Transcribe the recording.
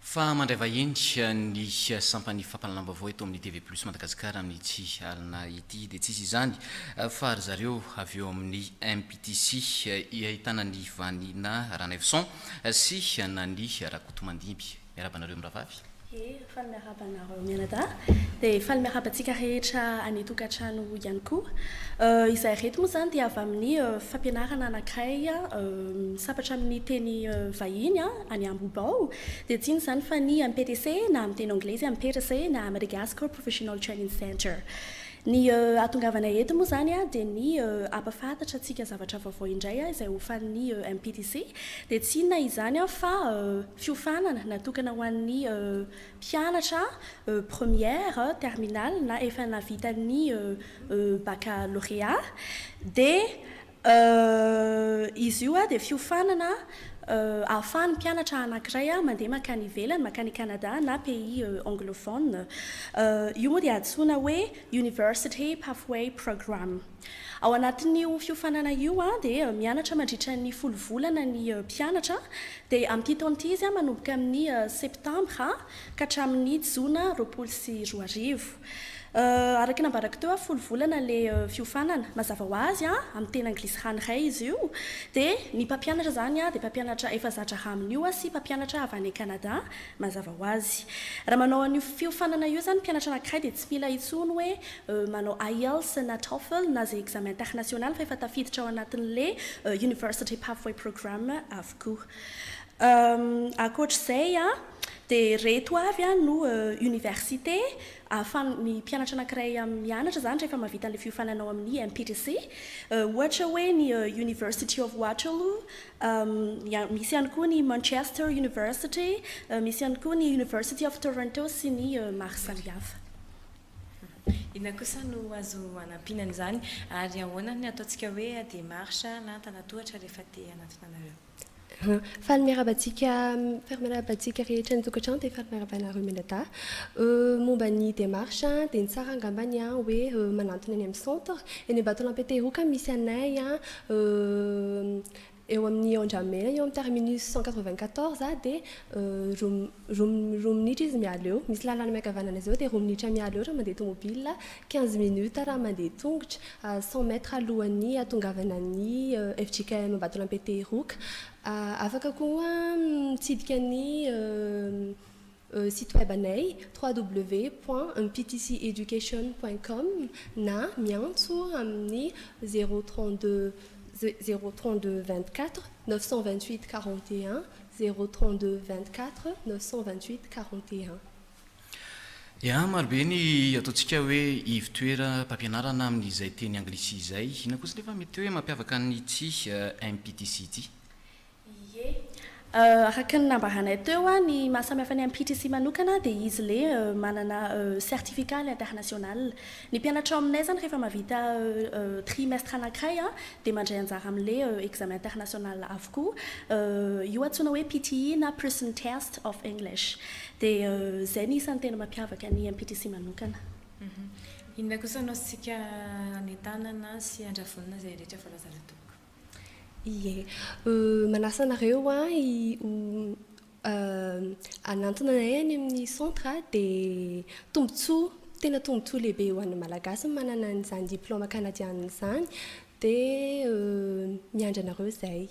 Fa mandray vahiny ny sampany fampalalambavao eto amin'ny TV Plus Madagasikara amin'ny tsy alina ity dia tsisy izany fa ry zareo avy eo amin'ny MPTC ahitana ny Vanina Ranevson sy Nani Rakotomandimby. Miarabanareo miravavy. Faly miarabanareo mianadahy dia faly miarabantsika rehetra any tokantrano ihany koa. Izay reto moa zany dia avy amin'ny fampianarana anankiray misapatra amin'ny teny vahiny any Ambobao dia tsy ino zany fa ny MPTC na amin'ny teny anglisy MPTC na Madagascar Professional Training Center. Ny atongavana eto moa zany dia ny ampafantatra antsika zavatra vaovao indray izay hofan'ny MPTC dia tsy inona izany fa fiofanana natokana ho an'ny mpianatra première terminale na efa navita ny baccalauréat dia izy io dia fiofanana ahafahan'ny mpianatra anankiray mandeha makany ivelany makany Canada na pays anglophone. Io moa dia antsoina hoe University Pathway Program. Ao anatin'io fiofanana io dia mianatra mandritra ny 10 volana ny mpianatra dia amin'ity taona ity izy manomboka amin'ny septambra ka hatramin'ny jona 2024. Araka nambarako teo 10 volana le fiofanana mazava ho azy amin'ny teny anglisy ranoray izy io dia ny mpampianatra zany dia mpampianatra efa zatra amin'io sy mpampianatra avy any Canada mazava ho azy. Raha manao an'io fiofanana io zany mpianatra anankiray dia tsy mila intsony hoe manao IELTS na TOEFL na zay examen international fa efa tafiditra ao anatin'le University Pathway Program avokoa. Ankoatr'izay dia reto avy no université ahafahan'ny mpianatra anankiray mianatra zany rehefa mavita an'ilay fiofanana ao amin'ny MPTC ohatra hoe ny University of Waterloo, misy ihany koa ny Manchester University, misy ihany koa ny University of Toronto sy ny maro samihafa. Inona kosa no azo anampinana izany ary ahoana ny ataontsika hoe démarche na tanatohatra rehefa te hanatonanareo? Faly miarabantsika rehetra ny tokantrano dia faly miarabanareo mianadahy. Momba ny démarche dia ny tsara angambany hoe manantona any amin'ny centre eny Ambatolampitaeroka misy anay eo amin'ny Andramena eo amin'ny terminus 194 dia roa minitra izy miala eo. Misy lalana miankavanana zao dia roa minitra miala eo raha mandeha tomobile, 15 minutes raha mandeha tongotra, 100 mètres alohan'ny atongavana ny FJKM Ambatolampitaeroka. Afaka koa mitsidika ny site web anay www.mptceducation.com na miantso amin'ny 032 24 928 41 032 24 928 41. Marobe ny ataontsika hoe ivitoera mpampianarana amin'izay teny anglisy izay. Ina kosa nefa mety hoe mampiavaka ny tsy MPTC ity? Araka ny nambaranay teo ny mahasamihafa ny MPTC manokana dia izy le manana certificat international. Ny mpianatra aminay zany rehefa mavita trimestre anankiray dia mandray anjara amin'le examen international avokoa. Io antsoina hoe PTE na Person Test of English. Dia zay ny isan'ny tena mampiavaka ny MPTC manokana. Inona kosa no antsika hanetanana sy handrafonana izay rehetra voalazana toko? Manasa anareo anantona anay any amin'ny centre dia tena tombontsoa lehibe ho an'ny malagasy manana an'izany diplôma canadien izany dia miandry anareo izay.